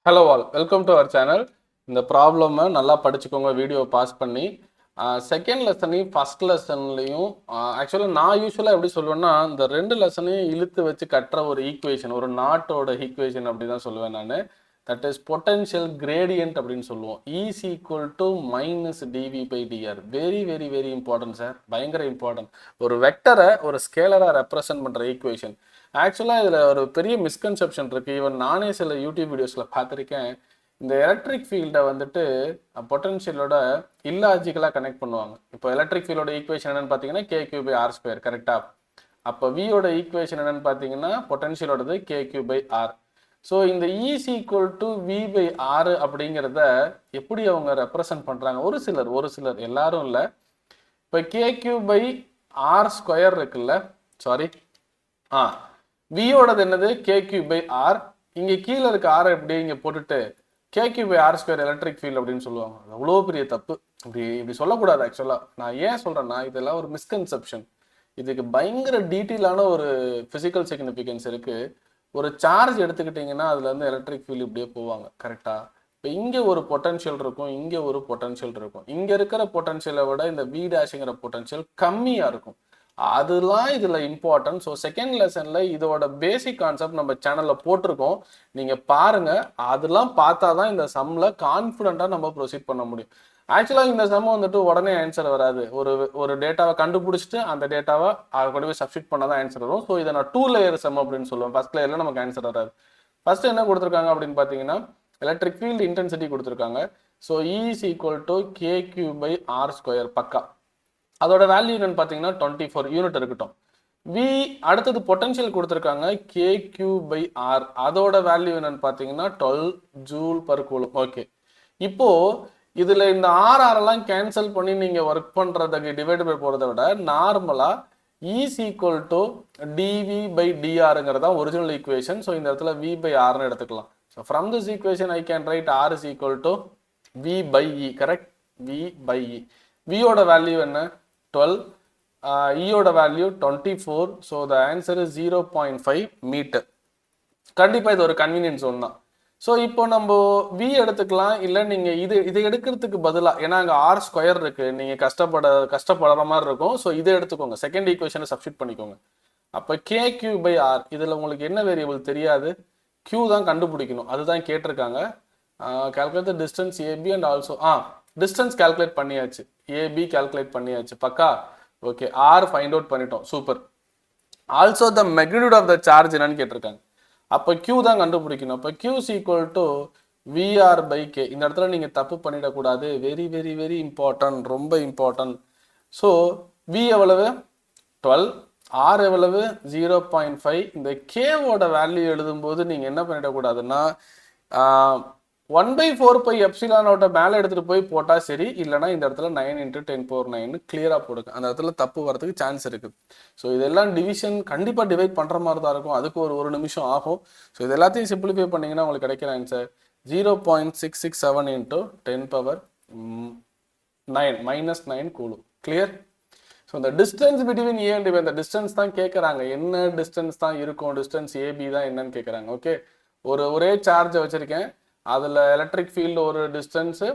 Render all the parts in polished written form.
Hello all, welcome to our channel. இந்த ப்ராப்ளமை நல்லா படிச்சுக்கோங்க, வீடியோ பாஸ் பண்ணி. செகண்ட் லெசனையும் ஃபஸ்ட் லெசன்லையும் ஆக்சுவலாக நான் யூஸ்வலாக எப்படி சொல்லுவேன்னா, இந்த ரெண்டு லெசனையும் இழுத்து வச்சு கட்டுற ஒரு ஈக்குவேஷன், ஒரு நாட்டோட ஈக்குவேஷன் அப்படி தான் சொல்லுவேன் நான். தட் இஸ் பொட்டன்ஷியல் கிரேடியன்ட் அப்படின்னு சொல்லுவோம். Is equal to minus d v by d r. Very very very important sir, பயங்கர இம்பார்ட்டன்ட். ஒரு வெக்டரை ஒரு ஸ்கேலராக ரெப்ரசன்ட் பண்ணுற ஈக்குவேஷன். ஆக்சுவலாக இதில் ஒரு பெரிய மிஸ்கன்செப்ஷன் இருக்குது. ஈவன் நானே சில யூடியூப் வீடியோஸில் பார்த்துருக்கேன். இந்த எலக்ட்ரிக் ஃபீல்டை வந்துட்டு பொட்டன்ஷியலோட இல்லாஜிக்கலாக கனெக்ட் பண்ணுவாங்க. இப்போ எலக்ட்ரிக் ஃபீல்டோட ஈக்குவேஷன் என்னன்னு பார்த்தீங்கன்னா K Q by R square, கரெக்டாக? அப்போ வியோட ஈக்குவேஷன் என்னன்னு பார்த்தீங்கன்னா பொட்டன்ஷியலோடது K Q by R. So இந்த is equal to V by R அப்படிங்கிறத எப்படி அவங்க ரெப்ரசன்ட் பண்ணுறாங்க? ஒரு சிலர் எல்லாரும் இல்லை. இப்போ k Q by R square இருக்குல்ல, சாரி வியோடது என்னது? K Q by r. இங்கே கீழே இருக்க ஆர் எப்படி இங்கே போட்டுட்டு k Q by R square electric field அப்படின்னு சொல்லுவாங்க. அவ்வளோ பெரிய தப்பு. இப்படி சொல்லக்கூடாது. ஆக்சுவலாக நான் ஏன் சொல்கிறேன்னா, இதெல்லாம் ஒரு மிஸ்கன்செப்ஷன். இதுக்கு பயங்கர டீட்டெயிலான ஒரு ஃபிசிக்கல் சிக்னிஃபிகன்ஸ் இருக்குது. ஒரு சார்ஜ் எடுத்துக்கிட்டிங்கன்னா அதுலேருந்து எலக்ட்ரிக் ஃபீல்டு இப்படியே போவாங்க, கரெக்டாக? இப்போ இங்கே ஒரு பொட்டன்ஷியல் இருக்கும், இங்கே ஒரு பொட்டன்ஷியல் இருக்கும். இங்கே இருக்கிற பொட்டன்ஷியலை விட இந்த வி டேஷுங்கிற பொட்டன்ஷியல் கம்மியாக இருக்கும். அதெல்லாம் இதில் இம்பார்ட்டன்ட். ஸோ செகண்ட் லெசனில் இதோட பேசிக் கான்செப்ட் நம்ம சேனலில் போட்டிருக்கோம், நீங்கள் பாருங்கள். அதெல்லாம் பார்த்தா தான் இந்த சம்மில் கான்ஃபிடென்ட்டாக நம்ம ப்ரொசீட் பண்ண முடியும். ஆக்சுவலாக இந்த சம் வந்துட்டு உடனே ஆன்சர் வராது. ஒரு டேட்டாவை கண்டுபிடிச்சிட்டு அந்த டேட்டாவை அதை கொண்டு போய் சப்ஸ்டிட் பண்ணால் தான் ஆன்சர் வரும். ஸோ இதை நான் 2 லேயர் சம் அப்படின்னு சொல்லுவேன். ஃபர்ஸ்ட் லேயரில் நமக்கு ஆன்சர் வராது. ஃபர்ஸ்ட் என்ன கொடுத்துருக்காங்க அப்படின்னு பார்த்தீங்கன்னா, எலக்ட்ரிக் ஃபீல்டு இன்டென்சிட்டி கொடுத்துருக்காங்க. So is equal to k Q by R square பக்கா. அதோட வேல்யூ என்னன்னு பார்த்தீங்கன்னா 24 யூனிட் இருக்கட்டும். வி அடுத்தது பொட்டன்ஷியல் கொடுத்துருக்காங்க கே கியூ பை ஆர். அதோட வேல்யூ என்னன்னு பார்த்தீங்கன்னா 12 ஜூல் பர் கூலும். ஓகே, இப்போ இதில் இந்த ஆர்ஆரெல்லாம் கேன்சல் பண்ணி நீங்கள் ஒர்க் பண்ணுறதுக்கு டிவைட் பை போகிறத விட நார்மலாக is equal to dV by டிஆருங்கிறது தான் ஒரிஜினல் ஈக்குவேஷன். ஸோ இந்த இடத்துல வி பை ஆர்னு எடுத்துக்கலாம். So from this equation I can write R is equal to V by E, correct? V by E. வியோட வேல்யூ என்ன? 12, ஈயோட value 24. So the answer is 0.5 metre. கண்டிப்பாக இது ஒரு கன்வீனியன்ஸ் ஒன்று தான். ஸோ இப்போ நம்ம வி எடுத்துக்கலாம், இல்லை நீங்கள் இதை எடுக்கிறதுக்கு பதிலாக, ஏன்னா அங்கே ஆர் ஸ்கொயர் இருக்குது, நீங்கள் கஷ்டப்படுற மாதிரி இருக்கும். ஸோ இதை எடுத்துக்கோங்க, செகண்ட் ஈக்குவேஷனை சப்ஸ்டிட் பண்ணிக்கோங்க. அப்போ கே கியூ பை ஆர், இதில் உங்களுக்கு என்ன வேரியபிள் தெரியாது, கியூ தான் கண்டுபிடிக்கணும். அதுதான் கேட்டிருக்காங்க. Calculate the distance AB and also distance calculate பண்ணியாச்சு, ஏபி கால்குலேட் பண்ணியாச்சு, பக்கா. ஓகே, ஆர் ஃபைண்ட் அவுட் பண்ணிட்டோம், super. Also the magnitude of the charge என்னன்னு கேட்டிருக்காங்க. அப்போ கியூ தான் கண்டுபிடிக்கணும். அப்போ q is equal to v r by k. இந்த இடத்துல நீங்கள் தப்பு பண்ணிடக்கூடாது. வெரி வெரி வெரி இம்பார்ட்டன்ட், ரொம்ப இம்பார்ட்டன்ட். ஸோ வி எவ்வளவு? 12. ஆர் எவ்வளவு? 0.5. இந்த கேவோட வேல்யூ எழுதும்போது நீங்கள் என்ன பண்ணிடக்கூடாதுன்னா 1/4 பை எப்சிலான் அவுட்டை மேலே எடுத்துகிட்டு போய் போட்டால் சரி, இல்லைனா இந்த இடத்துல 9 × 10⁹ கிளியராக போடுங்க. அந்த இடத்துல தப்பு வரதுக்கு சான்ஸ் இருக்குது. ஸோ இதெல்லாம் டிவிஷன் கண்டிப்பாக டிவைட் பண்ணுற மாதிரி தான் இருக்கும். அதுக்கு ஒரு நிமிஷம் ஆகும். ஸோ இது எல்லாத்தையும் சிம்பிளிஃபை பண்ணிங்கன்னா உங்களுக்கு கிடைக்கிற ஆன்சர் 0.667 × 10⁻9 -9 கூலும். கிளியர்? ஸோ இந்த distance between A and B, இந்த டிஸ்டன்ஸ் தான் கேட்குறாங்க. என்ன டிஸ்டன்ஸ் தான் இருக்கும்? டிஸ்டன்ஸ் ஏபி தான் என்னன்னு கேட்குறாங்க. ஓகே, ஒரே சார்ஜை வச்சுருக்கேன், அதில் எலக்ட்ரிக் ஃபீல்டு ஒரு டிஸ்டன்ஸு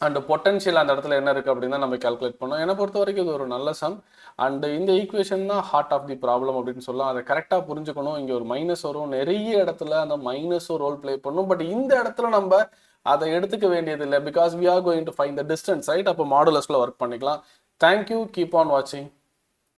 அண்டு பொட்டன்ஷியல் அந்த இடத்துல என்ன இருக்குது அப்படின்னு தான் நம்ம கால்குலேட் பண்ணோம். என்னை பொறுத்த வரைக்கும் இது ஒரு நல்ல சம். அண்டு இந்த ஈக்குவேஷன் தான் ஹார்ட் ஆஃப் தி ப்ராப்ளம் அப்படின்னு சொல்லலாம். அதை கரெக்டாக புரிஞ்சுக்கணும். இங்கே ஒரு மைனஸ் வரும், நிறைய இடத்துல அந்த மைனஸும் ரோல் ப்ளே பண்ணும். பட் இந்த இடத்துல நம்ம அதை எடுத்துக்க வேண்டியது இல்லை, because we are going to find the distance, right? அப்போ மாடுலஸில் ஒர்க் பண்ணிக்கலாம். தேங்க்யூ, கீப் ஆன் வாட்சிங்.